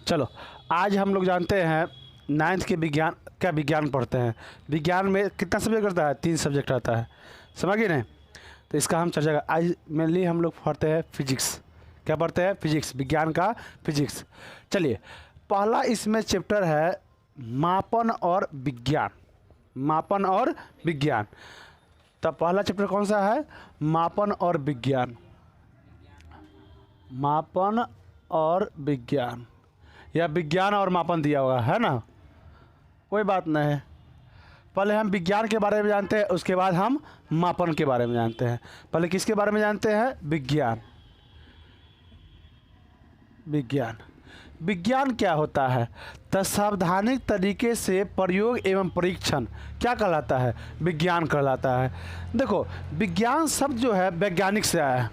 चलो, आज हम लोग जानते हैं नाइन्थ के विज्ञान क्या विज्ञान पढ़ते हैं। विज्ञान में कितना सब्जेक्ट रहता है? 3 सब्जेक्ट रहता है, समझ गए नहीं? तो इसका हम चर्चा आज मेनली हम लोग पढ़ते हैं फिजिक्स। क्या पढ़ते हैं? फिजिक्स, विज्ञान का फिजिक्स। चलिए, पहला इसमें चैप्टर है मापन और विज्ञान। मापन और विज्ञान। तब पहला चैप्टर कौन सा है? मापन और विज्ञान। मापन और विज्ञान, या विज्ञान और मापन दिया हुआ है ना, कोई बात नहीं है। पहले हम विज्ञान के बारे में जानते हैं, उसके बाद हम मापन के बारे में जानते हैं। पहले किसके बारे में जानते हैं? विज्ञान। विज्ञान विज्ञान क्या होता है? सावधानिक तरीके से प्रयोग एवं परीक्षण क्या कहलाता है? विज्ञान कहलाता है। देखो, विज्ञान शब्द जो है वैज्ञानिक से आया है।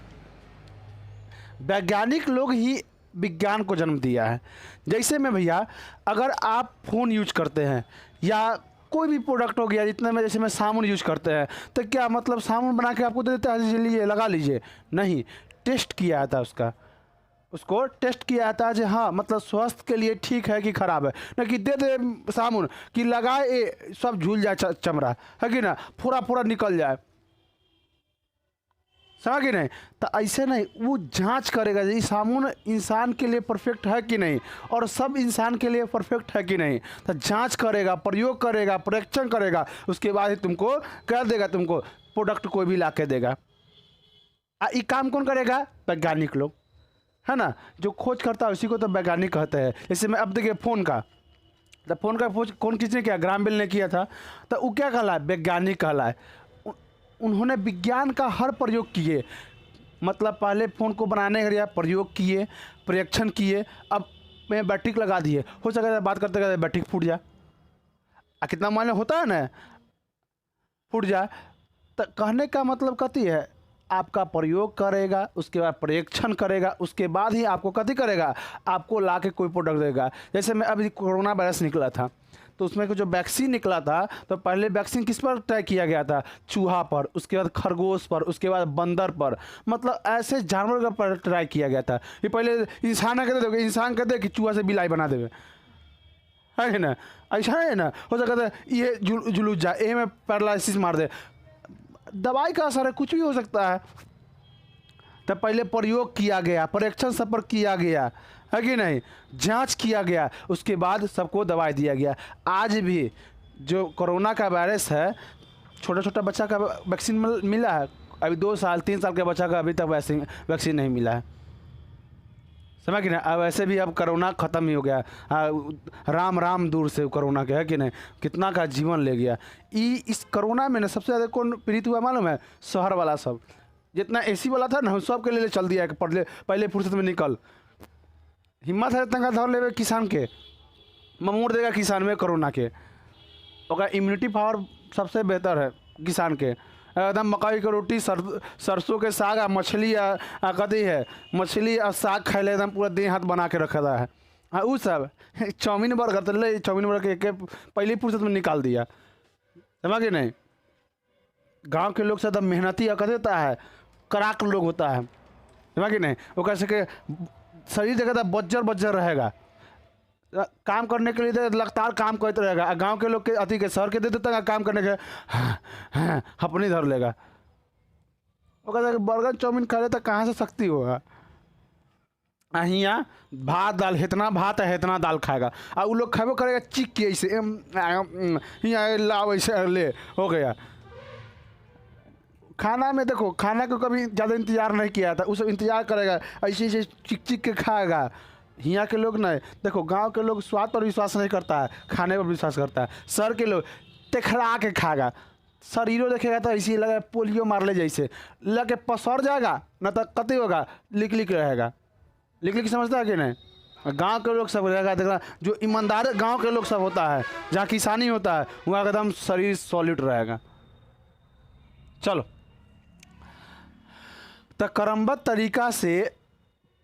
वैज्ञानिक लोग ही विज्ञान को जन्म दिया है। जैसे में भैया, अगर आप फ़ोन यूज करते हैं या कोई भी प्रोडक्ट हो गया, जितने में जैसे में साबुन यूज करते हैं, तो क्या मतलब साबुन बना के आपको दे देता है लीजिए लगा लीजिए? नहीं, टेस्ट किया जाता है उसको टेस्ट किया जाता है कि हाँ मतलब स्वास्थ्य के लिए ठीक है कि ख़राब है। न कि दे दे साबुन कि लगाए सब झूल जाए चमड़ा, है कि ना, पूरा निकल जाए, समझ कि नहीं? तो ऐसे नहीं, वो जांच करेगा ये साबुन इंसान के लिए परफेक्ट है कि नहीं, और सब इंसान के लिए परफेक्ट है कि नहीं। तो जांच करेगा, प्रयोग करेगा, परीक्षण करेगा, उसके बाद ही तुमको कह देगा, तुमको प्रोडक्ट कोई भी ला के देगा। ये काम कौन करेगा? वैज्ञानिक लोग, है ना। जो खोज करता है उसी को तो वैज्ञानिक कहते हैं। जैसे मैं अब देखिए फ़ोन का, तो फ़ोन का खोज कौन किसने किया? ग्राहम बेल ने किया था। तो वो क्या कहला है? वैज्ञानिक कहला है। उन्होंने विज्ञान का हर प्रयोग किए, मतलब पहले फ़ोन को बनाने के लिए प्रयोग किए, परीक्षण किए, अब में बैटरी लगा दिए। हो सके तो बात करते करते बैटरी फूट जाए, कितना मान्य होता है ना, फूट जाए। तो कहने का मतलब कथी है? आपका प्रयोग करेगा, उसके बाद परीक्षण करेगा, उसके बाद ही आपको कथी करेगा? आपको ला के कोई प्रोडक्ट देगा। जैसे मैं अभी कोरोना वायरस निकला था, तो उसमें जो वैक्सीन निकला था, तो पहले वैक्सीन किस पर ट्राई किया गया था? चूहा पर, उसके बाद खरगोश पर, उसके बाद बंदर पर, मतलब ऐसे जानवर पर ट्राई किया गया था। ये पहले इंसान कहते थे, इंसान कहते कि चूहा से बिलाई बना देवे, है ना, ऐसा है ना। हो सकता है ये जुलूस जाए, ये में पैरालिसिस मार दे। दवाई का असर है, कुछ भी हो सकता है। तो पहले प्रयोग किया गया, परीक्षण सब पर किया गया, है कि नहीं, जांच किया गया, उसके बाद सबको दवाई दिया गया। आज भी जो कोरोना का वायरस है, छोटा बच्चा का वैक्सीन मिला है। अभी 2 साल 3 साल के बच्चा का अभी तक वैक्सीन नहीं मिला है, समझ कि नहीं। अब वैसे भी अब कोरोना ख़त्म ही हो गया। राम दूर से कोरोना के, है कि नहीं, कितना का जीवन ले गया। इस कोरोना में ना सबसे ज़्यादा कौन पीड़ित हुआ मालूम है? शहर वाला सब, जितना एसी वाला था ना, सब के लिए चल दिया कि पहले फुर्सत में निकल। हिम्मत है इतना धर ले किसान के, ममोड़ देगा किसान में कोरोना के। और इम्यूनिटी पावर सबसे बेहतर है किसान के। एकदम मकई की रोटी, सरसों के साग, मछली कथी है, मछली और साग खाए ले, एकदम पूरा देह हाथ बना के रखा है। हाँ, वो सब चाउमीन बर्गर तो ले, चाउमीन बर्गर के पहली फुर्सत में निकाल दिया, समझ कि नहीं। गांव के लोग से एकदम मेहनती कह देता है, कराक लोग होता है, समझ कि नहीं। वो कैसे के शरीर जगह बज्जर रहेगा, काम करने के लिए लगातार काम करते रहेगा। गांव के लोग के अति के शहर के दे देता है काम करने के, अपनी धर लेगा। वो कहता है बर्गर चाउमीन खा ले तो कहाँ से शक्ति होगा। यहाँ भात दाल, इतना भात है इतना दाल खाएगा, और वो लोग खाबो करेगा चिक के ऐसे, यहाँ लाओ ऐसे ले, हो गया। खाना में देखो, खाना को कभी ज़्यादा इंतज़ार नहीं किया था, उस इंतज़ार करेगा, ऐसे ऐसे चिक के खाएगा। यहाँ के लोग नहीं, देखो गांव के लोग स्वाद पर विश्वास नहीं करता है, खाने पर विश्वास करता है। शहर के लोग टेखरा के खाएगा, शरीरों देखेगा तो ऐसे लगा पोलियो मार ले जैसे लगे पसर जाएगा, न तो कति होगा, लिक रहेगा। लिक समझता है कि नहीं। गांव के लोग सब रहेगा, देखना जो ईमानदार गांव के लोग सब होता है, जहाँ किसानी होता है, वहाँ एकदम शरीर सॉलिड रहेगा। चलो, तो क्रमबद्ध तरीका से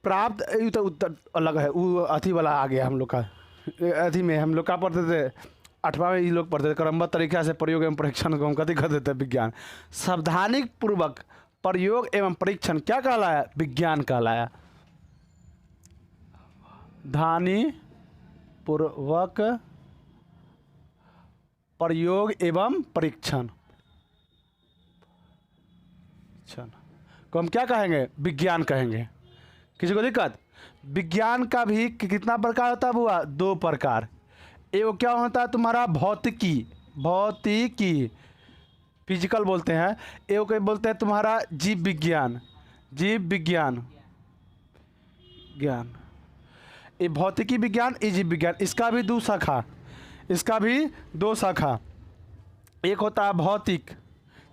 प्राप्त, तो उत्तर अलग है, वो अथी वाला आ गया हम लोग का। अथी में हम लोग क्या पढ़ते थे? 8वां में ये लोग पढ़ते थे क्रमबद्ध तरीका से प्रयोग एवं परीक्षण को हम कथी कहते थे? विज्ञान। सावधानिक पूर्वक प्रयोग एवं परीक्षण क्या कहलाया? विज्ञान कहलाया। धानी पूर्वक प्रयोग एवं परीक्षण को हम क्या कहेंगे? विज्ञान कहेंगे। किसी को दिक्कत? विज्ञान का भी कितना प्रकार होता है बुआ? 2 प्रकार। एक क्या होता है तुम्हारा? भौतिकी, भौतिकी फिजिकल बोलते हैं। एक बोलते हैं तुम्हारा जीव विज्ञान, जीव विज्ञान ज्ञान। ये भौतिकी विज्ञान, ये जीव विज्ञान, इसका भी 2 शाखा, इसका भी 2 शाखा। एक होता है भौतिक,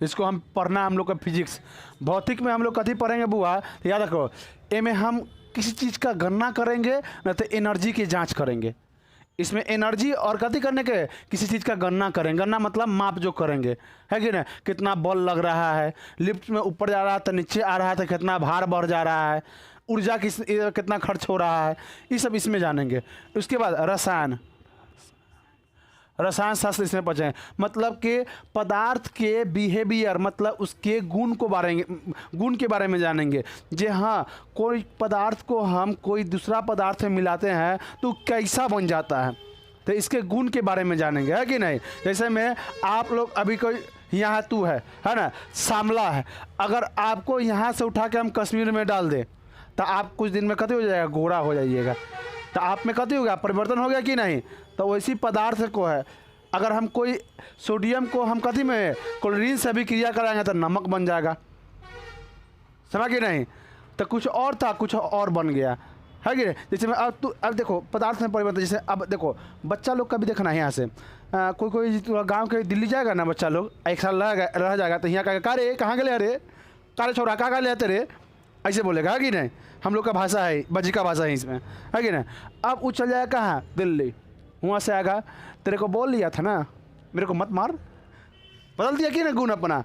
इसको हम पढ़ना हम लोग का फिजिक्स। भौतिक में हम लोग कथी पढ़ेंगे बुआ? तो याद रखो, ए में हम किसी चीज़ का गणना करेंगे न तो एनर्जी की जांच करेंगे। इसमें एनर्जी और कथी करने के? किसी चीज़ का गणना करेंगे। गणना मतलब माप जो करेंगे, है कि ना? कितना बल लग रहा है, लिफ्ट में ऊपर जा रहा है तो नीचे आ रहा है तो कितना भार बढ़ जा रहा है, ऊर्जा कितना खर्च हो रहा है, ये सब इसमें जानेंगे। उसके बाद रसायन, रसायन शास्त्र इसमें पढ़ें, मतलब कि पदार्थ के बिहेवियर, मतलब उसके गुण के बारे में जानेंगे। जी हाँ, कोई पदार्थ को हम कोई दूसरा पदार्थ में मिलाते हैं तो कैसा बन जाता है, तो इसके गुण के बारे में जानेंगे, है कि नहीं? जैसे में आप लोग अभी कोई यहाँ तू है ना, सांवला है, अगर आपको यहाँ से उठा के हम कश्मीर में डाल दें तो आप कुछ दिन में कतई हो जाएगा? गोरा हो जाइएगा। तो आप में कतई हो गया? परिवर्तन हो गया कि नहीं? तो वैसी पदार्थ को है, अगर हम कोई सोडियम को हम कथी में क्लोरीन से भी क्रिया कराएंगे तो नमक बन जाएगा, समझ कि नहीं? तो कुछ और था, कुछ और बन गया, है कि नहीं? जैसे मैं अब देखो पदार्थ में परिवर्तन। जैसे अब देखो बच्चा लोग का भी देखना है, यहाँ से कोई गांव के दिल्ली जाएगा ना बच्चा लोग, 1 साल रह जाएगा तो यहाँ कहेगा, का रे कहाँ गए? अरे कारे छोरा कहाँ ले आते रे, ऐसे बोलेगा, है कि नहीं? हम लोग का भाषा है, बजी का भाषा है इसमें, है कि नहीं? अब वो चल जाएगा कहाँ? दिल्ली। वहाँ से आएगा, तेरे को बोल लिया था ना मेरे को मत मार, बदल दिया कि ना गुण अपना।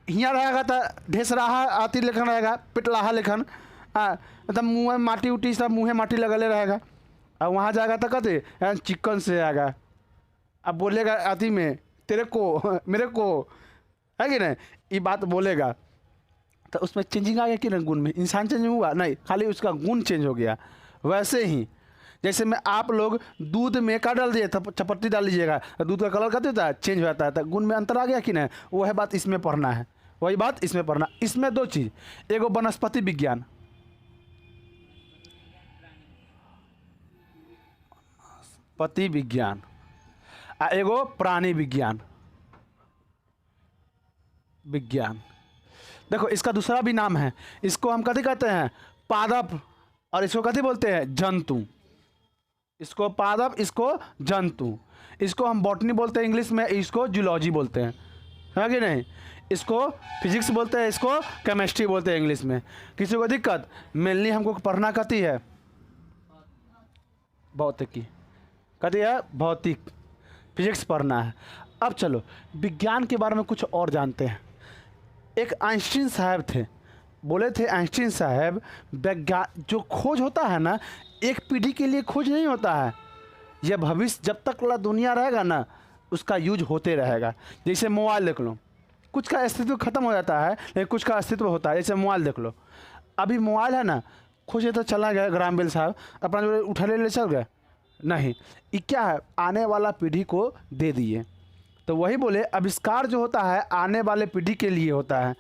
यहाँ रहेगा तो ढेसराहा आती लेखन रहेगा, पिटलाहा लेखन, मतलब मुँह में माटी उटी सब मुँह माटी लगले रहेगा। अब वहाँ जाएगा तो कहते चिकन से आएगा, अब बोलेगा आती में तेरे को मेरे को, है कि नहीं? ये बात बोलेगा तो उसमें चेंजिंग आ गया कि ना? गुण में इंसान चेंज हुआ नहीं, खाली उसका गुण चेंज हो गया। वैसे ही जैसे में आप लोग दूध में क्या डाल दिए, चपत्ती डाल लीजिएगा, दूध का कलर कहते होता है चेंज हो जाता है, तो गुण में अंतर आ गया कि नहीं? वही बात इसमें पढ़ना है, वही बात इसमें पढ़ना। इसमें 2 चीज़, एगो वनस्पति विज्ञान, पति विज्ञान, एगो प्राणी विज्ञान। विज्ञान देखो इसका दूसरा भी नाम है, इसको हम कथी कहते हैं? पादप, और इसको कथी बोलते हैं? जंतु। इसको पादप, इसको जंतु। इसको हम बॉटनी बोलते हैं इंग्लिश में, इसको जूलॉजी बोलते हैं, है कि नहीं? इसको फिजिक्स बोलते हैं, इसको केमिस्ट्री बोलते हैं इंग्लिश में। किसी को दिक्कत? मेनली हमको पढ़ना कथी है? भौतिकी, कथी है? भौतिक, फिजिक्स पढ़ना है। अब चलो विज्ञान के बारे में कुछ और जानते हैं। एक आइंस्टीन साहब थे, बोले थे आइंस्टीन साहब, विज्ञान जो खोज होता है ना, एक पीढ़ी के लिए खोज नहीं होता है, यह भविष्य जब तक दुनिया रहेगा ना उसका यूज होते रहेगा। जैसे मोबाइल देख लो, कुछ का अस्तित्व खत्म हो जाता है लेकिन कुछ का अस्तित्व होता है। जैसे मोबाइल देख लो, अभी मोबाइल है ना, खोजे तो चला गया ग्राम बेल साहब, अपना जो उठा ले चल गया नहीं, ये क्या है? आने वाला पीढ़ी को दे दिए। तो वही बोले आविष्कार जो होता है आने वाले पीढ़ी के लिए होता है,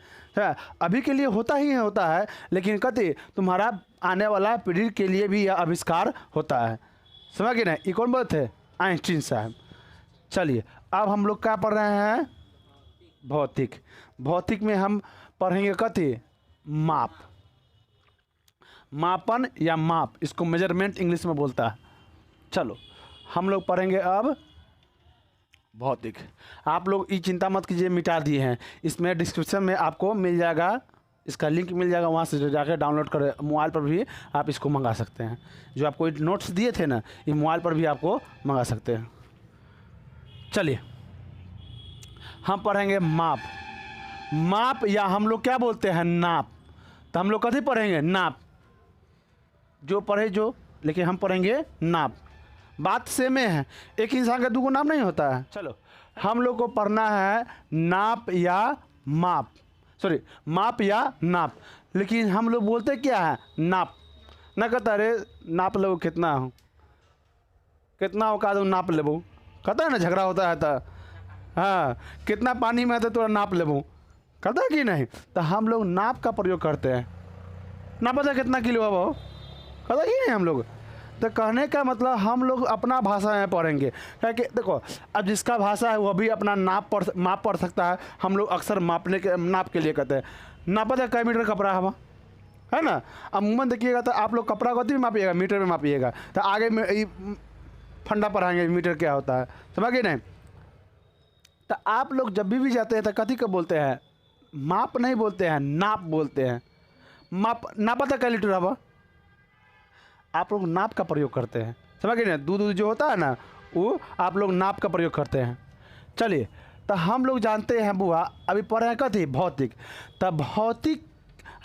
अभी के लिए होता ही होता है, लेकिन कहते तुम्हारा आने वाला पीढ़ी के लिए भी यह आविष्कार होता है, समझ गए ना? ये कौन बोले थे? आइंस्टीन साहब। चलिए अब हम लोग क्या पढ़ रहे हैं? भौतिक। भौतिक में हम पढ़ेंगे कथी? माप, मापन या माप, इसको मेजरमेंट इंग्लिश में बोलता है। चलो हम लोग पढ़ेंगे अब भौतिक। आप लोग ये चिंता मत कीजिए, मिटा दिए हैं, इसमें डिस्क्रिप्शन में आपको मिल जाएगा, इसका लिंक मिल जाएगा, वहाँ से जो जाकर डाउनलोड कर मोबाइल पर भी आप इसको मंगा सकते हैं। जो आपको नोट्स दिए थे ना, ये मोबाइल पर भी आपको मंगा सकते हैं। चलिए हम पढ़ेंगे माप। माप या हम लोग क्या बोलते हैं? नाप। तो हम लोग कथी पढ़ेंगे? नाप। जो पढ़े जो, लेकिन हम पढ़ेंगे नाप। बात सेम है, एक इंसान का 2 नाम नहीं होता है। चलो हम लोग को पढ़ना है नाप या माप, सॉरी माप या नाप, लेकिन हम लोग बोलते क्या है? नाप। ना कहता अरे नाप लो कितना हो, कितना औकात हो नाप लेबू, कहता है ना झगड़ा होता है तो, हाँ कितना पानी में है तो थोड़ा नाप लेबू, कहता है कि नहीं। तो हम लोग नाप का प्रयोग करते हैं, ना पता कितना किलो है वो, कहता कि नहीं हम लोग। तो कहने का मतलब हम लोग अपना भाषा में पढ़ेंगे, क्या कि देखो अब जिसका भाषा है वो भी अपना माप पढ़ सकता है। हम लोग अक्सर मापने के नाप के लिए कहते हैं, नापा था कई मीटर कपड़ा है ना। अमूमन देखिएगा तो आप लोग कपड़ा को भी मापिएगा, मीटर में मापिएगा, तो आगे में फंडा पढ़ाएंगे मीटर क्या होता है, समझ गए नहीं। तो आप लोग जब भी जाते हैं तो कथी का बोलते हैं, माप नहीं बोलते हैं, नाप बोलते हैं। नापा था कई लीटर हवा, आप लोग नाप का प्रयोग करते हैं, समझ गए ना। दूध जो होता है ना वो आप लोग नाप का प्रयोग करते हैं। चलिए तो हम लोग जानते हैं बुआ, अभी पढ़ रहे हैं कथी, भौतिक। तब भौतिक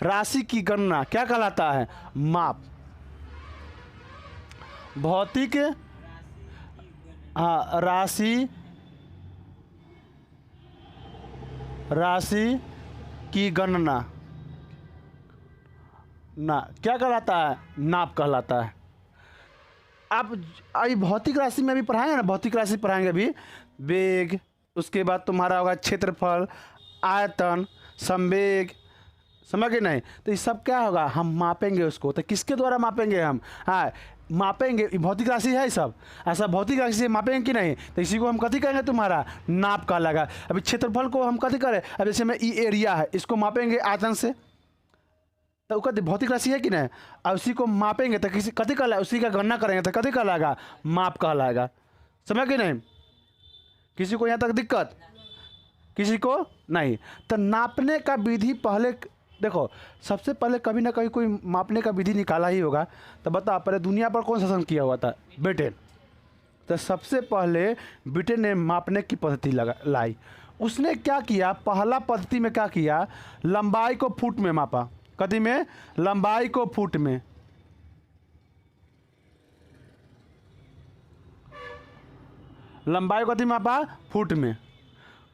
राशि की गणना क्या कहलाता है, माप। भौतिक हाँ राशि की गणना ना क्या कहलाता है, नाप कहलाता है। आप अभी भौतिक राशि में भी पढ़ाएंगे ना, भौतिक राशि पढ़ाएंगे अभी, वेग, उसके बाद तुम्हारा होगा क्षेत्रफल, आयतन, संवेग, समझ गए नहीं। तो ये सब क्या होगा, हम मापेंगे उसको। तो किसके द्वारा मापेंगे हम, हाँ मापेंगे, भौतिक राशि है सब, ऐसा भौतिक राशि से मापेंगे कि नहीं। तो इसी को हम कथी कहेंगे, तुम्हारा नाप का लगा। अभी क्षेत्रफल को हम कथी करें, अब जैसे में ई एरिया है, इसको मापेंगे आयतन से, तो कहते भौतिक राशि है कि नहीं। अब उसी को मापेंगे तो किसी कथी कहलाएगा, उसी का गणना करेंगे तो कथी कहलाएगा, माप कहलाएगा, समझ कि नहीं। किसी को यहाँ तक दिक्कत, किसी को नहीं। तो नापने का विधि पहले देखो, सबसे पहले कभी ना कभी कोई मापने का विधि निकाला ही होगा। तो बता पहले दुनिया पर कौन शासन किया हुआ था, ब्रिटेन। तो सबसे पहले ब्रिटेन ने मापने की पद्धति लाई। उसने क्या किया, पहला पद्धति में क्या किया, लंबाई को फुट में मापा। कथी में, लंबाई को फुट में, लंबाई को कथी मापा, फुट में।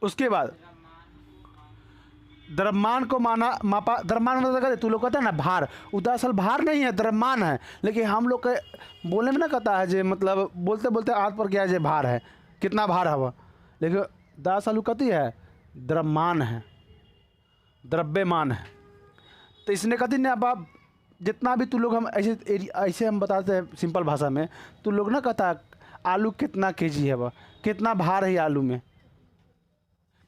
उसके बाद द्रव्यमान को मापा। द्रव्यमान मतलब तू लोग कहते हैं ना भार, वो दरअसल भार नहीं है, द्रव्यमान है। लेकिन हम लोग के बोलने में ना कहता है जे, मतलब बोलते बोलते हाथ पर गया जे भार है, कितना भार है वह, लेकिन दरअसल वो कथी है, द्रव्यमान है, द्रव्यमान है। तो इसने कथी ने अब जितना भी तू लोग, हम ऐसे हम बताते हैं सिंपल भाषा में, तू लोग ना कहता आलू कितना केजी है, वह कितना भार है आलू में,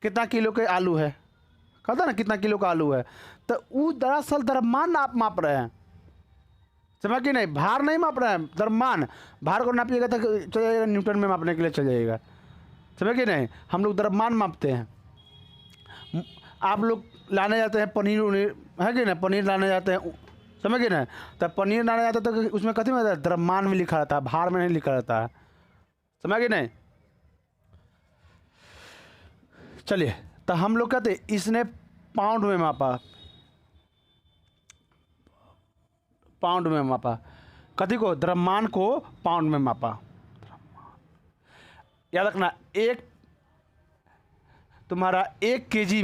कितना किलो के आलू है, कहता ना कितना किलो का आलू है। तो वो दरअसल द्रव्यमान आप माप रहे हैं, समझ कि नहीं, भार नहीं माप रहे हैं, द्रव्यमान। भार को नापिएगा तो चल जाएगा न्यूटन में, मापने के लिए चल जाएगा, समझ कि नहीं। हम लोग द्रव्यमान मापते हैं। आप लोग लाने जाते हैं पनीर उनीर, है कि नहीं, पनीर लाने जाते हैं, समझ गए ना। तब पनीर लाने जाते तो उसमें कथी में रहता है, द्रव्यमान में लिखा रहता है, भार में नहीं लिखा रहता है, समझ गए नहीं। चलिए तो हम लोग कहते इसने पाउंड में मापा, पाउंड में मापा, कथी को, द्रव्यमान को पाउंड में मापा। याद रखना, एक तुम्हारा 1 केजी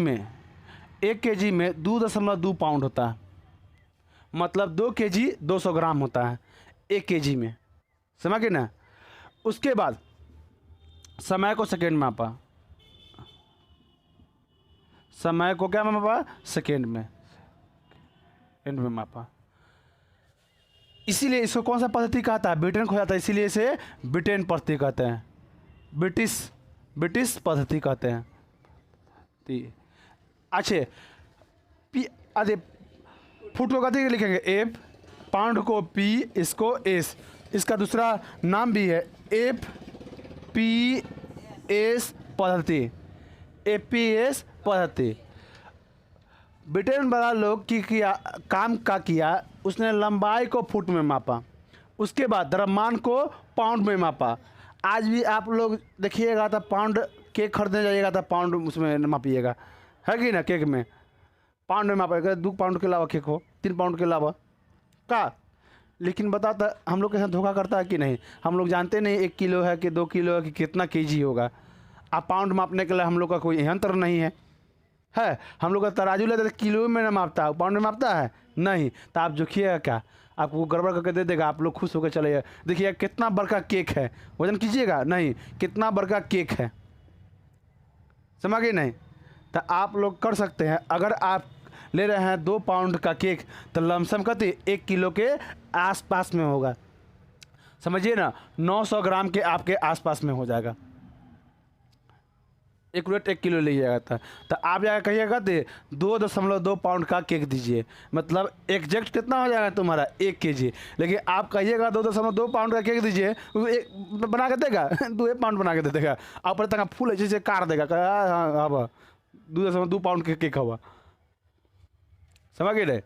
में 2.2 पाउंड होता है, मतलब 2 केजी 200 ग्राम होता है 1 केजी में, समझ गए ना। उसके बाद समय को सेकेंड में मापा, समय को क्या मापा, सेकेंड में मापा। इसीलिए इसको कौन सा पद्धति कहता है, ब्रिटेन को जाता है, इसीलिए इसे ब्रिटेन पद्धति कहते हैं, ब्रिटिश पद्धति कहते हैं। अच्छे अरे फुट को कथी लिखेंगे, एफ, पाउंड को पी, इसको एस, इसका दूसरा नाम भी है FPS पद्धति, FPS पद्धति। ब्रिटेन वाला लोग की किया, उसने लंबाई को फुट में मापा, उसके बाद द्रव्यमान को पाउंड में मापा। आज भी आप लोग देखिएगा तो पाउंड केक खरीदने जाइएगा तो पाउंड उसमें मापिएगा, है कि ना, केक में पाउंड में मापेगा, 2 पाउंड के अलावा केक हो, 3 पाउंड के अलावा का। लेकिन बताता हम लोग के साथ धोखा करता है कि नहीं, हम लोग जानते नहीं 1 किलो है कि 2 किलो है कि कितना केजी होगा। आप पाउंड मापने के लिए हम लोग का कोई यंत्र नहीं है, हम लोग का तराजू लेते तो किलो में ना मापता है, पाउंड में मापता है नहीं। तो आप जोखिएगा क्या, आपको गड़बड़ करके दे देगा, आप लोग खुश होकर चले जाए। देखिए कितना बड़का केक है, वजन कीजिएगा नहीं, कितना बड़का केक है, समझ गए नहीं। तो आप लोग कर सकते हैं, अगर आप ले रहे हैं 2 पाउंड का केक तो लमसम कहते 1 किलो के आसपास में होगा, समझिए ना, 900 ग्राम के आपके आसपास में हो जाएगा। एक्यूरेट 1 किलो लीजिएगा तो आप जाकर कहिएगा तो 2.2 पाउंड का केक दीजिए, मतलब एग्जैक्ट कितना हो जाएगा तुम्हारा 1 केजी। लेकिन आप कहिएगा 2.2 पाउंड का केक दीजिए, बना के देगा 2 पाउंड बना के दे देगा, आप तक फूल जैसे काट देगा, हाँ अब 2.2 पाउंड के केक हुआ, समझ गए रे।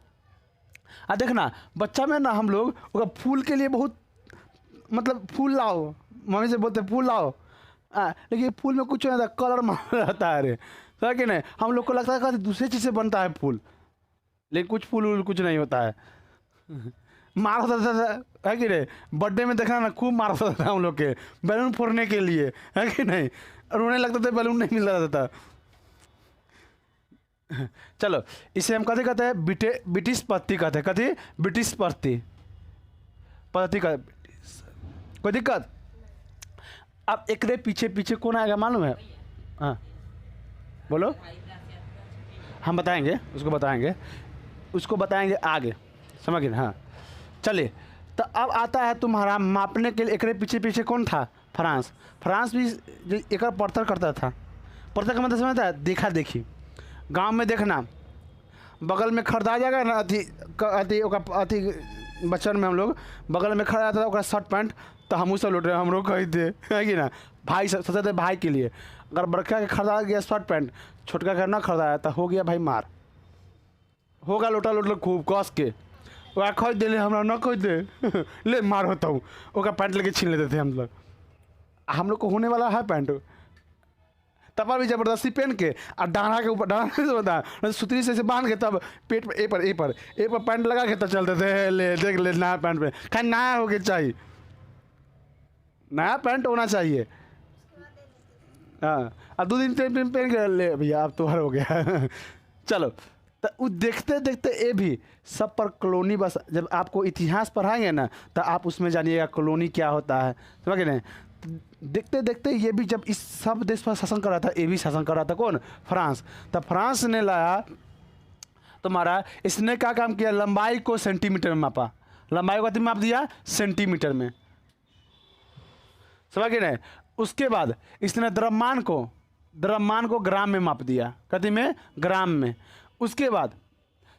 देखना बच्चा में ना हम लोग फूल के लिए बहुत, मतलब फूल लाओ, मम्मी से बोलते फूल लाओ, लेकिन फूल में कुछ नहीं रहता, कलर मार रहता है, अरे है कि नहीं। हम लोग को लगता है कि दूसरे चीज़ से बनता है फूल, लेकिन कुछ फूल कुछ नहीं होता है। मार होता था है कि नहीं, बर्थडे में देखना ना खूब मार होता था हम लोग के बैलून फोड़ने के लिए, है कि नहीं, रोने लगता था, बैलून नहीं मिल रहा था। चलो इसे हम कथी कहते हैं, ब्रिटिश पत्ती कहते हैं, कथी ब्रिटिश पत्ती का कोई दिक्कत। अब एक पीछे पीछे कौन आएगा मालूम है, हाँ बोलो, हम बताएंगे उसको बताएंगे आगे, समझ गए। हाँ चलिए, तो अब आता है तुम्हारा मापने के लिए, एक पीछे पीछे कौन था, फ्रांस भी एक पत्थर करता था। पत्थर का मतलब समझता है, देखा देखी, गांव में देखना, बगल में खरीदा जाएगा ना, अथी बचपन में हम लोग बगल में खड़ा था शर्ट पैंट, तो हम सब लौट रहे हम लोग खरीदे, है कि ना, भाई सोचते थे भाई के लिए। अगर बड़का के खरीदा गया शर्ट पैंट, छोटका का ना खरीदाया तो हो गया भाई मार, होगा लोटा लोट खूब कस के, वह खरीद दे, हमारा ना खरीद दे ले मार होता हूँ, वो पैंट लेके छीन लेते थे हम लोग को होने वाला है पैंट, तब भी जबरदस्ती पहन के और डाढ़ा के ऊपर, डाढ़ा से होता है सुतरी से बांध के, तब पेट पर ए पर पैंट लगा के तब चलते थे, ले देख ले नया पैंट पे, खाली नया हो के चाहिए, नया पैंट होना चाहिए। हाँ अब 2 दिन पहन के ले भैया अब तो हर हो गया चलो, तो वो देखते देखते ये भी सब पर कॉलोनी, बस जब आपको इतिहास पढ़ाएंगे ना तो आप उसमें जानिएगा कॉलोनी क्या होता है, समझ गए। देखते देखते ये भी जब इस सब देश पर शासन कर रहा था, ये भी शासन कर रहा था कौन, फ्रांस। तब फ्रांस ने लाया तुम्हारा, इसने क्या काम किया, लंबाई को सेंटीमीटर में मापा, लंबाई को माप दिया सेंटीमीटर में, समझ गए। उसके बाद इसने द्रव्यमान को ग्राम में माप दिया, कथी में, ग्राम में। उसके बाद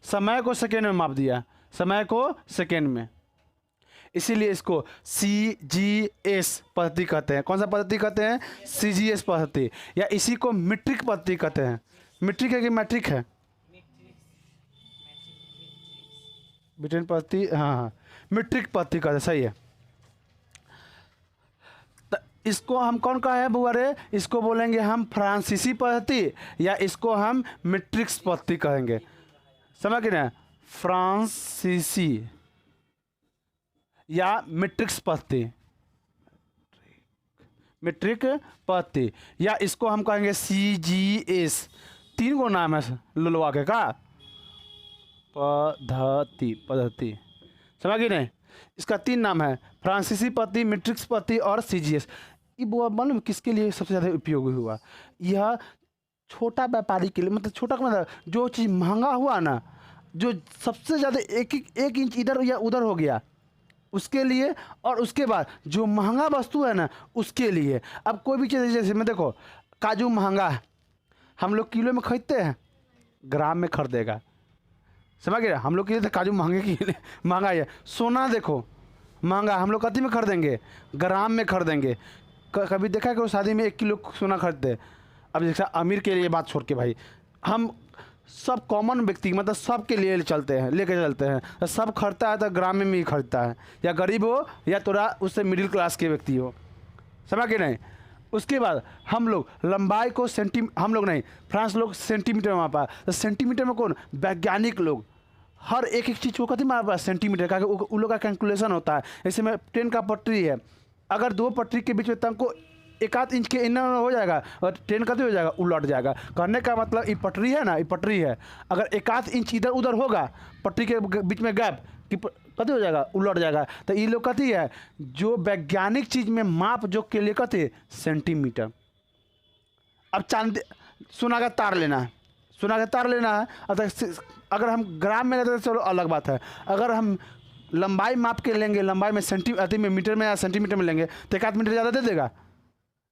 समय को सेकेंड में माप दिया, समय को सेकेंड में, इसीलिए इसको CGS पद्धति कहते हैं। कौन सा पद्धति कहते हैं, CGS पद्धति, या इसी को मीट्रिक पद्धति कहते हैं। मीट्रिक है कि मैट्रिक है, ब्रिटेन पद्धति, हाँ मीट्रिक पद्धति कहते हैं, सही है। तो इसको हम कौन कहा है बुआ रे, इसको बोलेंगे हम फ्रांसीसी पद्धति, या इसको हम मीट्रिक्स पद्धति कहेंगे, समझ गए ना, फ्रांसीसी या मीट्रिक्स पद्धति, मीट्रिक पद्धति, या इसको हम कहेंगे CGS। 3 गो नाम है लुलवा के का, पद्धति, समझ गए नहीं, इसका 3 नाम है, फ्रांसीसी पद्धति, मीट्रिक्स पद्धति और CGS। ये मालूम किसके लिए सबसे ज़्यादा उपयोगी हुआ, यह छोटा व्यापारी के लिए, मतलब छोटा का मतलब जो चीज़ महंगा हुआ ना, जो सबसे ज़्यादा एक इंच इधर या उधर हो गया उसके लिए, और उसके बाद जो महंगा वस्तु है ना उसके लिए। अब कोई भी चीज़, जैसे मैं देखो काजू महंगा है, हम लोग किलो में खरीदते हैं, ग्राम में खरीदेगा, समझ गए। हम लोग के लिए काजू महंगा है। सोना देखो महंगा, हम लोग कथी में खरीदेंगे, ग्राम में खरीदेंगे। कभी देखा है कि वो शादी में 1 किलो सोना खरीदते। अब जैसा अमीर के लिए बात छोड़ के भाई, हम सब कॉमन व्यक्ति, मतलब सब के लिए चलते हैं, लेके चलते हैं, सब खरीदता है तो ग्राम में ही खरीदता है, या गरीब हो या थोड़ा उससे मिडिल क्लास के व्यक्ति हो, समझ के नहीं। उसके बाद हम लोग लंबाई को हम लोग नहीं, फ्रांस लोग सेंटीमीटर में मापा। तो सेंटीमीटर में कौन, वैज्ञानिक लोग, हर एक चीज़ को कथी मापा, सेंटीमीटर का, उन लोग का कैलकुलेशन होता है। जैसे में ट्रेन का पटरी है, अगर 2 पटरी के बीच में तंग को 1 इंच के इन हो जाएगा और ट्रेन कथी हो जाएगा, उलट जाएगा। कहने का मतलब ये पटरी है ना, ये पटरी है, अगर 1 इंच इधर उधर होगा पटरी के बीच में गैप, कि कथी हो जाएगा, उलट जाएगा। तो ये लोग कथी है, जो वैज्ञानिक चीज में माप जोक के लिए कथी सेंटीमीटर। अब चांदी सोना का तार लेना है, सोना का तार लेना है, अगर हम ग्राम में लेते हैं चलो अलग बात है। अगर हम लंबाई माप के लेंगे, लंबाई में अति में मीटर में या सेंटीमीटर में लेंगे तो 1 आध मीटर ज़्यादा दे देगा,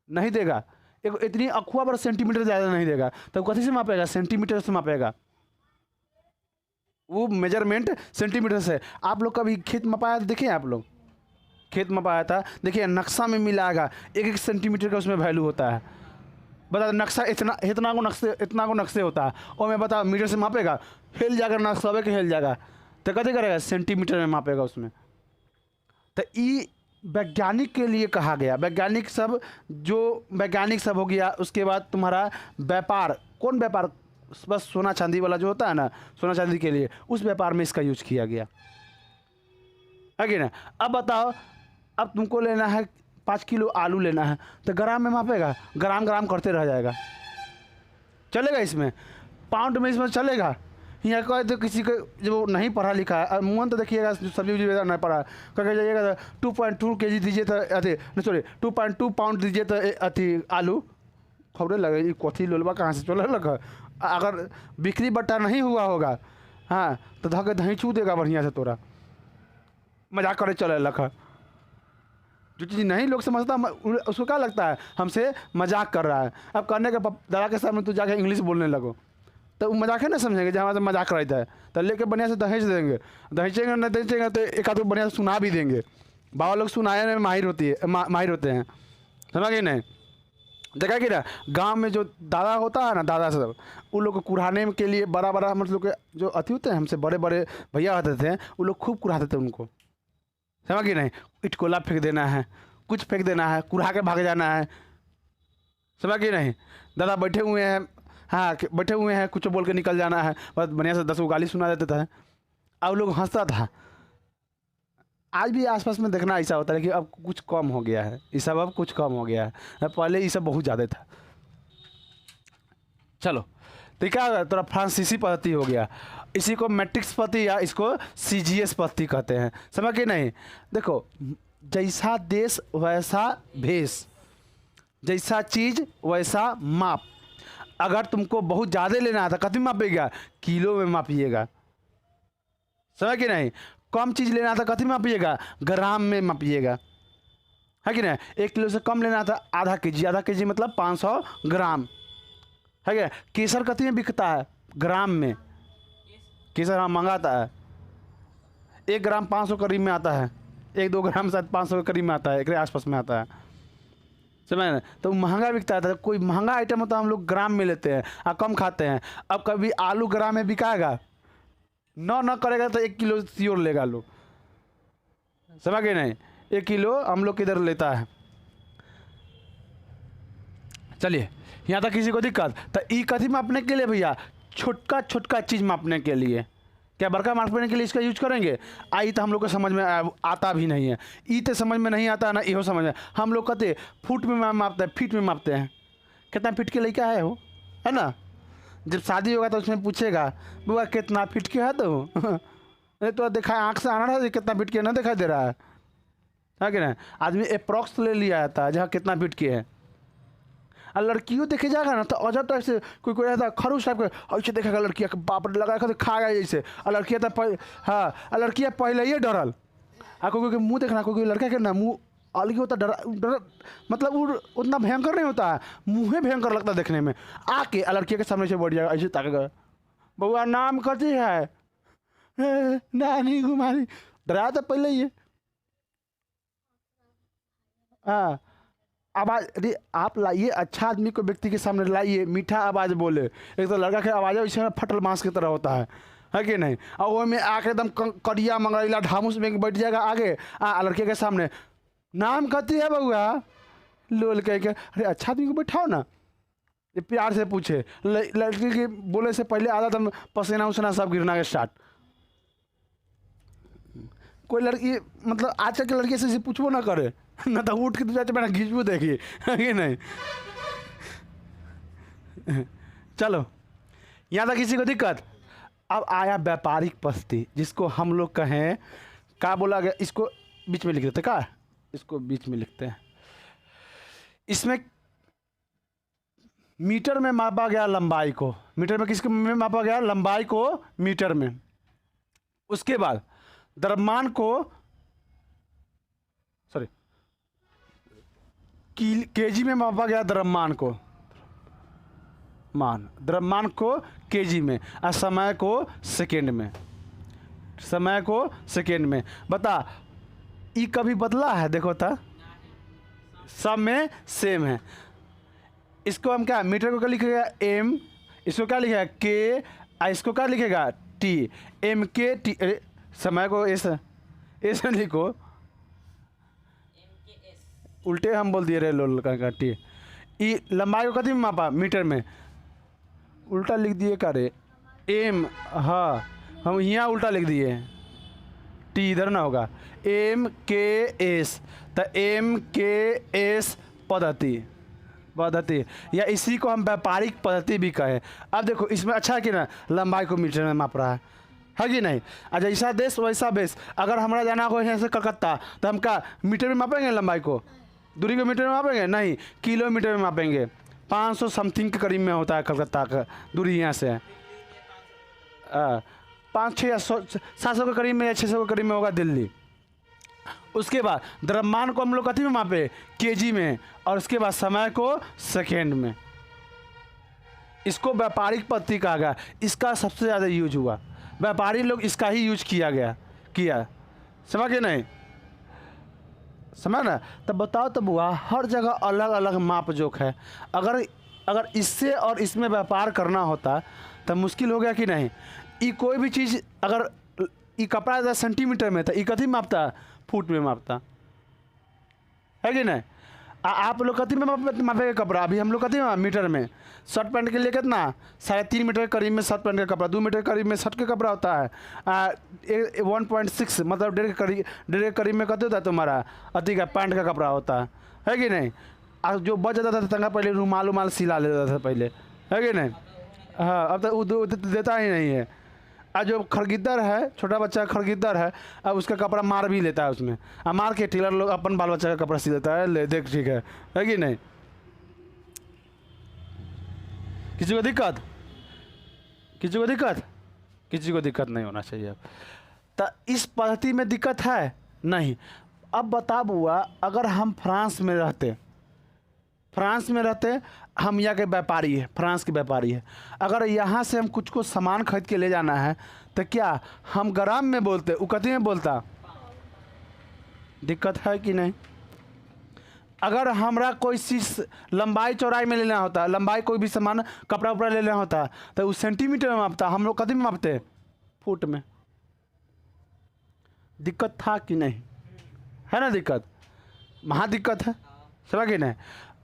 नहीं देगा। एक इतनी अखुआ पर सेंटीमीटर ज़्यादा नहीं देगा। तो कथी से मापेगा, सेंटीमीटर से मापेगा, वो मेजरमेंट सेंटीमीटर से। आप लोग कभी खेत मपाया देखिए, आप लोग खेत मपाया था देखिए, नक्शा में मिलाएगा 1-1 सेंटीमीटर का उसमें वैल्यू होता है। बता नक्शा इतना को नक्शे होता है, और मैं बता मीटर से मापेगा, हिल जाएगा नक्शा के हिल जाएगा। तो कथी करेगा, सेंटीमीटर में मापेगा उसमें। तो ये वैज्ञानिक के लिए कहा गया। वैज्ञानिक सब जो वैज्ञानिक सब हो गया। उसके बाद तुम्हारा व्यापार, कौन व्यापार, बस सोना चांदी वाला जो होता है ना, सोना चांदी के लिए, उस व्यापार में इसका यूज किया गया है कि ना। अब बताओ, अब तुमको लेना है 5 किलो आलू लेना है, तो ग्राम में मापेगा, ग्राम ग्राम करते रह जाएगा, चलेगा इसमें, पाउंड में इसमें चलेगा। यहाँ कहे तो किसी को जो नहीं पढ़ा लिखा है, मुँह तो देखिएगा सब्जी उब्जी नहीं पढ़ा, कह जाइएगा 2.2 kg दीजिए तो अति नहीं, सॉरी 2.2 पाउंड दीजिए तो अति आलू खबरें लगे, कथी लोलबा कहाँ से चले लगा। अगर बिक्री बट्टा नहीं हुआ होगा, हाँ, तो धके दही छू देगा बढ़िया से, तोरा मजाक करे चले लखा। जो चीज़ नहीं लोग समझता उसको क्या लगता है, हमसे मजाक कर रहा है। अब करने के दादा के सामने तो जाके इंग्लिश बोलने लगो, तो वो मजाक है ना समझेंगे, जहाँ हमारे मजाक कराता है। तो लेके बढ़िया से दहेज देंगे, दहेजेंगे नहीं दहेजेंगे तो एक आध बढ़िया से सुना भी देंगे। बाबा लोग सुनाए में माहिर होते हैं, समझ गए नहीं। देखा कि ना, गांव में जो दादा होता है ना, दादा सब, उन लोग को कुढ़ाने के लिए बड़ा बड़ा हम लोग के जो अति होते हैं, हमसे बड़े बड़े भैया होते थे, वो लोग खूब कुढ़ाते थे उनको, समझ गए नहीं। इटकोला फेंक देना है, कुछ फेंक देना है, कुढ़ा के भाग जाना है, समझ गए नहीं। दादा बैठे हुए हैं, हाँ बैठे हुए हैं, कुछ बोल के निकल जाना है, बस बढ़िया से 10 को गाली सुना देता था, अब लोग हंसता था। आज भी आसपास में देखना ऐसा होता है कि अब कुछ कम हो गया है, ये सब अब कुछ कम हो गया है, पहले ये सब बहुत ज़्यादा था। चलो तो क्या थोड़ा फ्रांसीसी पद्धति हो गया, इसी को मैट्रिक्स पद्धति या इसको CGS पद्धति कहते हैं, समझ के नहीं। देखो, जैसा देश वैसा भेष, जैसा चीज़ वैसा माप। अगर तुमको बहुत ज़्यादा लेना था, कभी मापिएगा, किलो में मापिएगा, समझ के नहीं। कम चीज़ लेना था, कथी मापिएगा, ग्राम में मापिएगा, है कि नहीं। 1 किलो से कम लेना था, आधा केजी मतलब 500 ग्राम, है क्या। केसर कथी में बिकता है, ग्राम में। केसर हाँ मंगाता है, 1 ग्राम 500 करीब में आता है, 1-2 ग्राम शायद 500 के करीब में आता है, एक आसपास में आता है, समझ ना। तो महंगा बिकता है, कोई महंगा आइटम होता है हम लोग ग्राम में लेते हैं और कम खाते हैं। अब कभी आलू ग्राम में बिकाएगा, न करेगा तो 1 किलो श्योर लेगा लोग, समझ गए नहीं। 1 किलो हम लोग किधर लेता है। चलिए, यहाँ तक किसी को दिक्कत, तो ई कथी मापने के लिए भैया, छोटका छोटका चीज़ मापने के लिए। क्या बड़का मापने के लिए इसका यूज करेंगे। आई तो हम लोग को समझ में आता भी नहीं है, ई तो समझ में नहीं आता है ना, इहो समझ में। हम लोग कहते फुट में मापते हैं, फीट में मापते हैं। कितना फीट के लड़का है वो, है ना। जब शादी होगा तो उसमें पूछेगा, बुआ कितना फीट के है, तो अरे तो देखा आँख से आना था कितना फीट के, ना दिखाई दे रहा है कि नहीं। आदमी अप्रॉक्स ले लिया जाता है जहाँ कितना फीट के है। और लड़कियों देखे जाएगा ना तो अजब टाइप से कोई रहता है, खरूश टाइप का ऐसे देखेगा लड़कियाँ, बाप रे लगा तो खा गया जैसे। और लड़कियाँ तो हाँ, लड़कियाँ पहले ही डरल। कोई मुँह देखना, कोई लड़का के ना मुँह अलग होता, डर मतलब वो उतना भयंकर नहीं होता है, मुँह भयंकर लगता है देखने में। आके लड़कियों के सामने से बढ़ जाएगा, ऐसे ताकेगा, बउआ नाम कथी है, नानी घुमानी, डरा तो पहले ही है। हाँ, आवाज़, अरे आप लाइए अच्छा आदमी को व्यक्ति के सामने लाइए, मीठा आवाज़ बोले। एक तो लड़का के आवाज़ वैसे फटल बांस की तरह होता है कि नहीं। और वो में आके एकदम कड़िया मंगरैला ढामुस में बैठ जाएगा आगे लड़के के सामने, नाम कहती है बउआ, लोल कह के। अरे अच्छा आदमी को बैठाओ ना, ये प्यार से पूछे। लड़की के बोले से पहले आधा दम पसीना उसीना सब गिरना के स्टार्ट। कोई लड़की मतलब आजकल की लड़की से पूछबो ना करे, ना तो उठ के तो जाते मेरा घिंचबो देखिए, है नहीं। चलो, यहाँ तक किसी को दिक्कत। अब आया व्यापारिक पद्धति, जिसको हम लोग कहें क्या बोला गया, इसको बीच में लिख देते क्या, इसको बीच में लिखते हैं। इसमें मीटर में मापा गया लंबाई को, मीटर में किसके में मापा गया, लंबाई को मीटर में। उसके बाद द्रव्यमान को सॉरी केजी में मापा गया द्रव्यमान को, द्रव्यमान को केजी में, और समय को सेकेंड में, समय को सेकेंड में। बता ई कभी बदला है, देखो था सब में सेम है। इसको हम क्या मीटर को क्या लिखेगा एम, इसको क्या लिखेगा के, और इसको क्या लिखेगा टी, एम के टी। समय को एस एस लिखो, उल्टे हम बोल दिए रे लोल का टी। ई लंबाई को कथी में मापा, मीटर में, उल्टा लिख दिए का रे एम, हाँ हम यहाँ उल्टा लिख दिए, टी इधर ना होगा, एम के एस, तो एम के एस पद्धति, या इसी को हम व्यापारिक पद्धति भी कहें। अब देखो इसमें अच्छा है कि ना, लंबाई को मीटर में माप रहा है कि नहीं। जैसा देश वैसा बेस। अगर हमारा जाना हो यहाँ से कलकत्ता, तो हम क्या मीटर में मापेंगे लंबाई को, दूरी को मीटर में मापेंगे, नहीं किलोमीटर में मापेंगे। 500 समथिंग के करीब में होता है कलकत्ता का दूरी यहाँ से, 500 या 700 के करीब में या 600 के करीब में होगा दिल्ली। उसके बाद द्रव्यमान को हम लोग कथी में मापे, केजी में, और उसके बाद समय को सेकेंड में। इसको व्यापारिक पद्धति कहा गया, इसका सबसे ज़्यादा यूज हुआ, व्यापारी लोग इसका ही यूज किया, समझ के नहीं, समझ ना। तब बताओ तब हुआ, हर जगह अलग अलग माप जोख है। अगर इससे और इसमें व्यापार करना होता तब मुश्किल हो गया कि नहीं। ये कोई भी चीज़, अगर ये कपड़ा 10 सेंटीमीटर में था, ये कथी मापता, फुट में मापता है कि नहीं। आप लोग कथी में मापेगा कपड़ा, अभी हम लोग कथी में मीटर में। शर्ट पैंट के लिए कितना 3.5 मीटर के करीब में शर्ट पैंट का कपड़ा, 2 मीटर के करीब में शर्ट का कपड़ा होता है, 1.6 मतलब 1.5 के करीब में कते होता है तुम्हारा अति का पैंट का कपड़ा होता है कि नहीं। जो बच जाता था तंगा पहले रुमाल सिला लेता था पहले, है कि नहीं। हाँ अब तो देता ही नहीं है। आज जो खरगिद्दर है, छोटा बच्चा खरगिद्दर है, अब उसका कपड़ा मार भी लेता है उसमें, अब मार के टेलर लोग अपन बाल बच्चा का कपड़ा सी देता है, ले देख ठीक है कि नहीं। किसी को दिक्कत नहीं होना चाहिए। तो इस पद्धति में दिक्कत है नहीं। अब बता बुआ, अगर हम फ्रांस में रहते हम यहाँ के व्यापारी है, फ्रांस के व्यापारी है, अगर यहाँ से हम कुछ सामान खरीद के ले जाना है तो क्या हम ग्राम में बोलते, वो कथी में बोलता, दिक्कत है कि नहीं। अगर हमरा कोई चीज़ लंबाई चौड़ाई में लेना होता, लंबाई कोई भी सामान कपड़ा उपड़ा लेना होता तो वो सेंटीमीटर में मापता, हम लोग कथी में मापते, फुट में। दिक्कत था कि नहीं, है ना दिक्कत, महा दिक्कत है, समझ गए नहीं।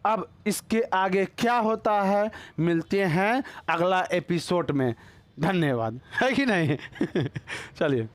अब इसके आगे क्या होता है, मिलते हैं अगला एपिसोड में। धन्यवाद, है कि नहीं। चलिए।